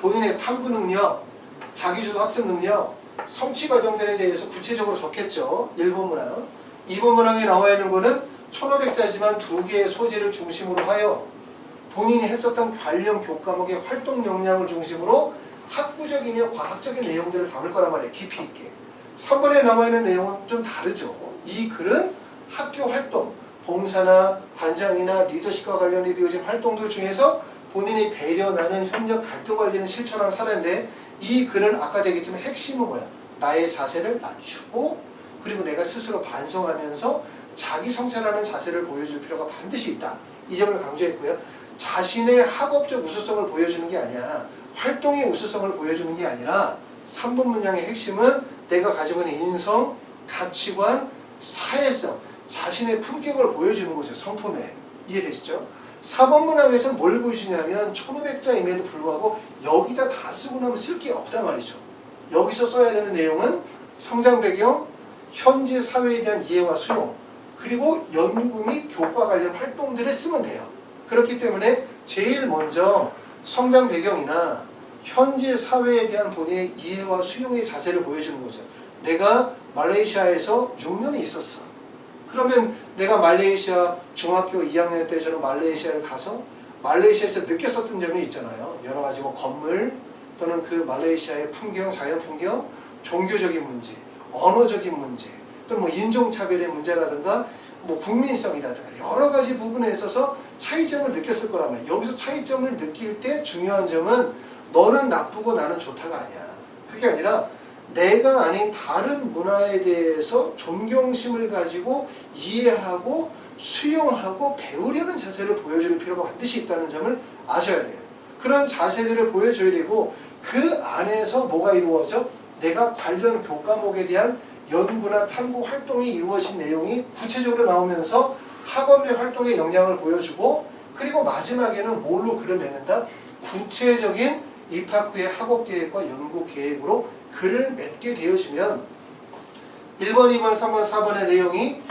Speaker 1: 본인의 탐구 능력, 자기주도 학습 능력, 성취 과정들에 대해서 구체적으로 적겠죠. 1번 문항. 2번 문항에 나와 있는 거는 1500자지만 2개의 소재를 중심으로 하여 본인이 했었던 관련 교과목의 활동 역량을 중심으로 학구적이며 과학적인 내용들을 담을 거란 말이에요. 깊이 있게. 3번에 나와 있는 내용은 좀 다르죠. 이 글은 학교 활동, 봉사나 반장이나 리더십과 관련이 되어진 활동들 중에서 본인이 배려, 나는, 협력, 갈등 관리는 실천한 사례인데 이 글은 아까 되겠지만 핵심은 뭐야? 나의 자세를 낮추고 그리고 내가 스스로 반성하면서 자기 성찰하는 자세를 보여줄 필요가 반드시 있다. 이 점을 강조했고요. 자신의 학업적 우수성을 보여주는 게 아니야. 활동의 우수성을 보여주는 게 아니라 3번 문장의 핵심은 내가 가지고 있는 인성, 가치관, 사회성, 자신의 품격을 보여주는 거죠. 성품에. 이해되시죠? 4번 문항에서는 뭘 보여주냐면 1500자임에도 불구하고 여기다 다 쓰고 나면 쓸 게 없단 말이죠. 여기서 써야 되는 내용은 성장 배경, 현재 사회에 대한 이해와 수용, 그리고 연구 및 교과 관련 활동들을 쓰면 돼요. 그렇기 때문에 제일 먼저 성장 배경이나 현재 사회에 대한 본인의 이해와 수용의 자세를 보여주는 거죠. 내가 말레이시아에서 6년이 있었어. 그러면 내가 말레이시아 중학교 2학년 때 저는 말레이시아를 가서 말레이시아에서 느꼈었던 점이 있잖아요. 여러 가지 뭐 건물 또는 그 말레이시아의 풍경, 자연 풍경, 종교적인 문제, 언어적인 문제, 또는 뭐 인종차별의 문제라든가 뭐 국민성이라든가 여러 가지 부분에 있어서 차이점을 느꼈을 거란 말이에요. 여기서 차이점을 느낄 때 중요한 점은 너는 나쁘고 나는 좋다가 아니야. 그게 아니라 내가 아닌 다른 문화에 대해서 존경심을 가지고 이해하고 수용하고 배우려는 자세를 보여줄 필요가 반드시 있다는 점을 아셔야 돼요. 그런 자세들을 보여줘야 되고 그 안에서 뭐가 이루어져? 내가 관련 교과목에 대한 연구나 탐구 활동이 이루어진 내용이 구체적으로 나오면서 학업의 활동에 영향을 보여주고 그리고 마지막에는 뭘로 글을 맺는다? 구체적인 입학 후의 학업 계획과 연구 계획으로 글을 맺게 되어지면 1번, 2번, 3번, 4번의 내용이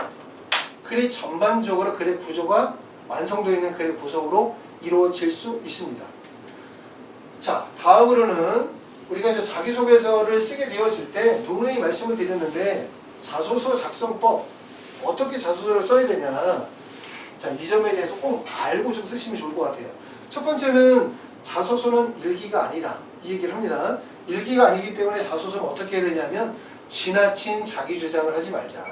Speaker 1: 글이 전반적으로 글의 구조가 완성되어 있는 글의 구성으로 이루어질 수 있습니다. 자, 다음으로는 우리가 이제 자기소개서를 쓰게 되어질 때 누누이 말씀을 드렸는데 자소서 작성법 어떻게 자소서를 써야 되냐 자, 이 점에 대해서 꼭 알고 좀 쓰시면 좋을 것 같아요. 첫 번째는 자소서는 일기가 아니다 이 얘기를 합니다. 일기가 아니기 때문에 자소서는 어떻게 해야 되냐면 지나친 자기 주장을 하지 말자.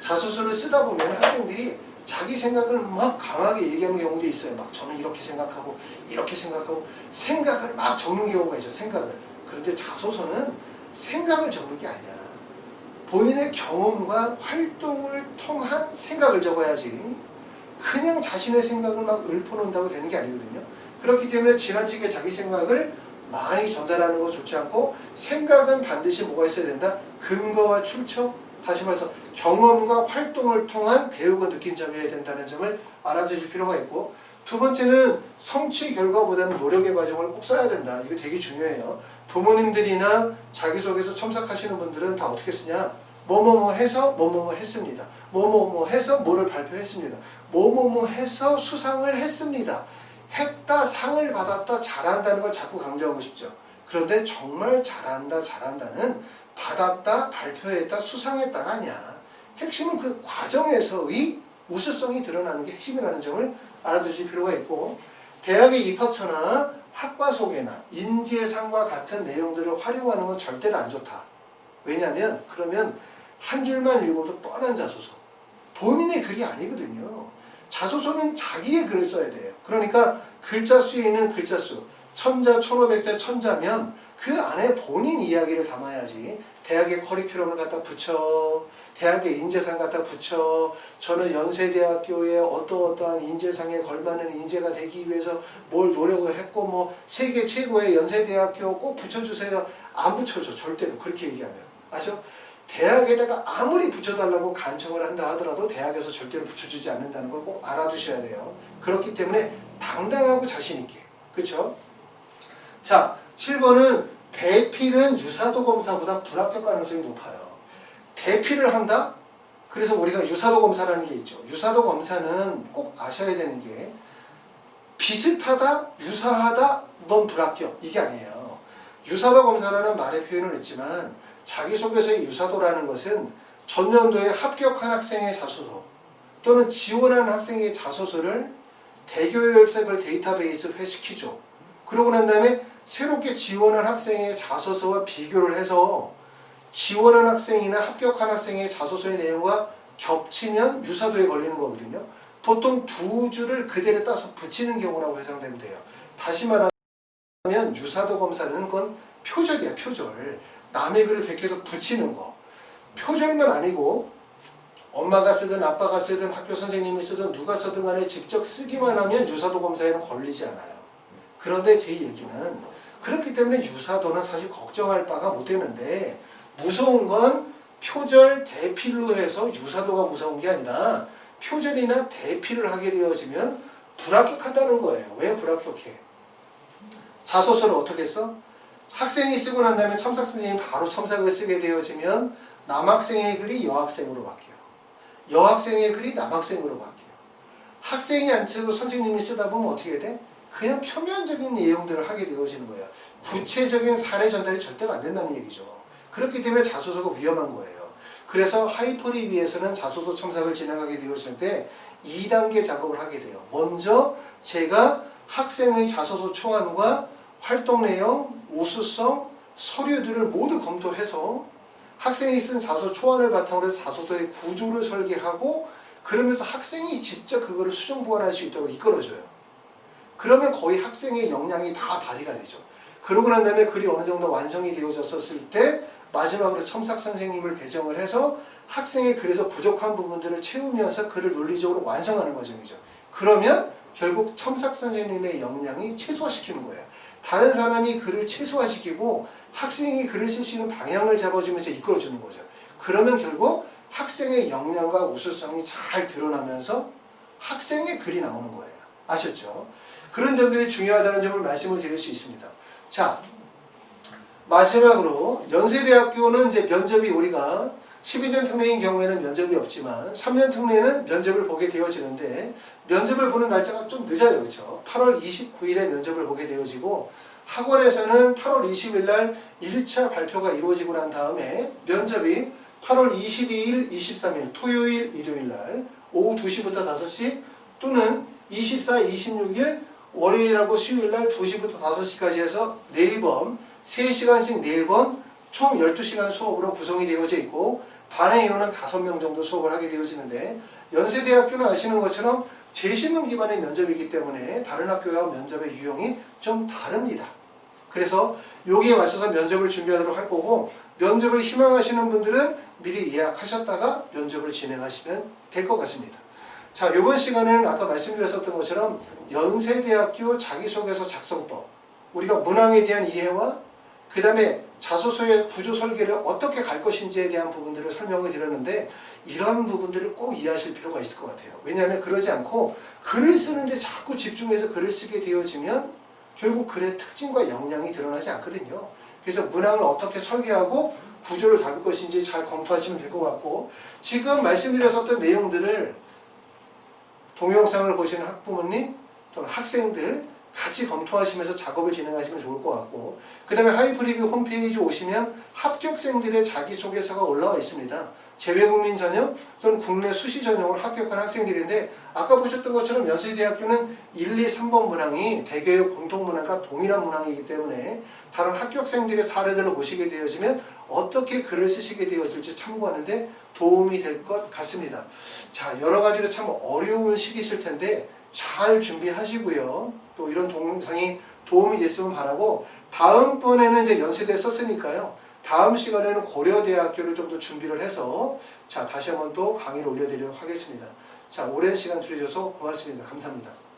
Speaker 1: 자소서를 쓰다 보면 학생들이 자기 생각을 막 강하게 얘기하는 경우도 있어요. 막 저는 이렇게 생각하고 이렇게 생각하고 생각을 막 적는 경우가 있죠. 생각을. 그런데 자소서는 생각을 적는 게 아니야. 본인의 경험과 활동을 통한 생각을 적어야지 그냥 자신의 생각을 막 읊어놓는다고 되는 게 아니거든요. 그렇기 때문에 지나치게 자기 생각을 많이 전달하는 거 좋지 않고 생각은 반드시 뭐가 있어야 된다? 근거와 출처, 다시 말해서 경험과 활동을 통한 배우고 느낀 점이어야 된다는 점을 알아두실 필요가 있고, 두 번째는 성취 결과보다는 노력의 과정을 꼭 써야 된다. 이거 되게 중요해요. 부모님들이나 자기소개서 첨삭하시는 분들은 다 어떻게 쓰냐? 뭐뭐뭐 해서 뭐뭐뭐 했습니다. 뭐뭐뭐 해서 뭐를 발표했습니다. 뭐뭐뭐 해서 수상을 했습니다. 했다, 상을 받았다, 잘한다는 걸 자꾸 강조하고 싶죠. 그런데 정말 잘한다, 잘한다는 받았다, 발표했다, 수상했다가 아니야. 핵심은 그 과정에서의 우수성이 드러나는 게 핵심이라는 점을 알아두실 필요가 있고, 대학의 입학처나 학과 소개나 인재상과 같은 내용들을 활용하는 건 절대로 안 좋다. 왜냐하면 그러면 한 줄만 읽어도 뻔한 자소서. 본인의 글이 아니거든요. 자소서는 자기의 글을 써야 돼요. 그러니까 글자 수에 있는 글자 수, 1000자, 1500자, 1000자면 그 안에 본인 이야기를 담아야지. 대학의 커리큘럼을 갖다 붙여, 대학의 인재상 갖다 붙여, 저는 연세대학교에 어떠어떠한 인재상에 걸맞는 인재가 되기 위해서 뭘 노력을 했고 뭐 세계 최고의 연세대학교 꼭 붙여주세요. 안 붙여줘. 절대로 그렇게 얘기하면. 아시죠? 대학에다가 아무리 붙여달라고 간청을 한다 하더라도 대학에서 절대로 붙여주지 않는다는 걸 꼭 알아두셔야 돼요. 그렇기 때문에 당당하고 자신있게. 그렇죠? 자, 7번은 대필은 유사도 검사보다 불합격 가능성이 높아요. 대필을 한다? 그래서 우리가 유사도 검사라는 게 있죠. 유사도 검사는 꼭 아셔야 되는 게 비슷하다, 유사하다, 넌 불합격. 이게 아니에요. 유사도 검사라는 말의 표현을 했지만 자기소개서의 유사도라는 것은 전년도에 합격한 학생의 자소서 또는 지원한 학생의 자소서를 대교협색을 데이터베이스 회시키죠. 그러고 난 다음에 새롭게 지원한 학생의 자소서와 비교를 해서 지원한 학생이나 합격한 학생의 자소서의 내용과 겹치면 유사도에 걸리는 거거든요. 보통 두 줄을 그대로 따서 붙이는 경우라고 해석되면 돼요. 다시 말하면 유사도 검사는 그건 표절이야, 표절. 남의 글을 베껴서 붙이는 거. 표절만 아니고 엄마가 쓰든 아빠가 쓰든 학교 선생님이 쓰든 누가 쓰든 간에 직접 쓰기만 하면 유사도 검사에는 걸리지 않아요. 그런데 제 얘기는 그렇기 때문에 유사도는 사실 걱정할 바가 못 되는데 무서운 건 표절, 대필로 해서 유사도가 무서운 게 아니라 표절이나 대필을 하게 되어지면 불합격한다는 거예요. 왜 불합격해? 자소서를 어떻게 써? 학생이 쓰고 난 다음에 첨삭 선생님이 바로 첨삭을 쓰게 되어지면 남학생의 글이 여학생으로 바뀌어요. 여학생의 글이 남학생으로 바뀌어요. 학생이 안 쓰고 선생님이 쓰다 보면 어떻게 돼? 그냥 표면적인 내용들을 하게 되어지는 거예요. 구체적인 사례 전달이 절대로 안 된다는 얘기죠. 그렇기 때문에 자소서가 위험한 거예요. 그래서 하이퍼리비에서는 자소서 첨삭을 진행하게 되었을 때 2단계 작업을 하게 돼요. 먼저 제가 학생의 자소서 초안과 활동 내용, 우수성, 서류들을 모두 검토해서 학생이 쓴 자소 초안을 바탕으로 해서 자소서의 구조를 설계하고 그러면서 학생이 직접 그거를 수정 보완할 수 있도록 이끌어줘요. 그러면 거의 학생의 역량이 다 발휘가 되죠. 그러고 난 다음에 글이 어느 정도 완성이 되어졌을 때 마지막으로 첨삭 선생님을 배정을 해서 학생의 글에서 부족한 부분들을 채우면서 글을 논리적으로 완성하는 과정이죠. 그러면 결국 첨삭 선생님의 역량이 최소화시키는 거예요. 다른 사람이 글을 최소화시키고 학생이 글을 쓸 수 있는 방향을 잡아주면서 이끌어주는 거죠. 그러면 결국 학생의 역량과 우수성이 잘 드러나면서 학생의 글이 나오는 거예요. 아셨죠? 그런 점들이 중요하다는 점을 말씀을 드릴 수 있습니다. 자, 마지막으로 연세대학교는 이제 면접이 우리가 12년 특례인 경우에는 면접이 없지만 3년 특례는 면접을 보게 되어지는데 면접을 보는 날짜가 좀 늦어요. 그렇죠? 8월 29일에 면접을 보게 되어지고 학원에서는 8월 20일 날 1차 발표가 이루어지고 난 다음에 면접이 8월 22일, 23일 토요일, 일요일 날 오후 2시부터 5시 또는 24, 26일 월요일하고 수요일 날 2시부터 5시까지 해서 4번, 3시간씩 4번 총 12시간 수업으로 구성이 되어져 있고 반의 인원은 5명 정도 수업을 하게 되어지는데 연세대학교는 아시는 것처럼 재신문 기반의 면접이기 때문에 다른 학교와 면접의 유형이 좀 다릅니다. 그래서 여기에 맞춰서 면접을 준비하도록 할 거고 면접을 희망하시는 분들은 미리 예약하셨다가 면접을 진행하시면 될 것 같습니다. 자, 이번 시간에는 아까 말씀드렸었던 것처럼 연세대학교 자기소개서 작성법, 우리가 문항에 대한 이해와 그 다음에 자소서의 구조 설계를 어떻게 갈 것인지에 대한 부분들을 설명을 드렸는데 이런 부분들을 꼭 이해하실 필요가 있을 것 같아요. 왜냐하면 그러지 않고 글을 쓰는데 자꾸 집중해서 글을 쓰게 되어지면 결국 글의 특징과 역량이 드러나지 않거든요. 그래서 문항을 어떻게 설계하고 구조를 잡을 것인지 잘 검토하시면 될 것 같고 지금 말씀드렸었던 내용들을 동영상을 보시는 학부모님 또는 학생들 같이 검토하시면서 작업을 진행하시면 좋을 것 같고 그 다음에 하이프리뷰 홈페이지 오시면 합격생들의 자기소개서가 올라와 있습니다. 재외국민 전형 또는 국내 수시 전형으로 합격한 학생들인데 아까 보셨던 것처럼 연세대학교는 1, 2, 3번 문항이 대교육 공통문항과 동일한 문항이기 때문에 다른 합격생들의 사례들을 보시게 되어지면 어떻게 글을 쓰시게 되어질지 참고하는데 도움이 될 것 같습니다. 자, 여러 가지로 참 어려운 시기실 텐데 잘 준비하시고요. 또 이런 동영상이 도움이 됐으면 바라고 다음번에는 이제 연세대 썼으니까요. 다음 시간에는 고려대학교를 좀 더 준비를 해서 자 다시 한번 또 강의를 올려드리도록 하겠습니다. 자, 오랜 시간 들어주셔서 고맙습니다. 감사합니다.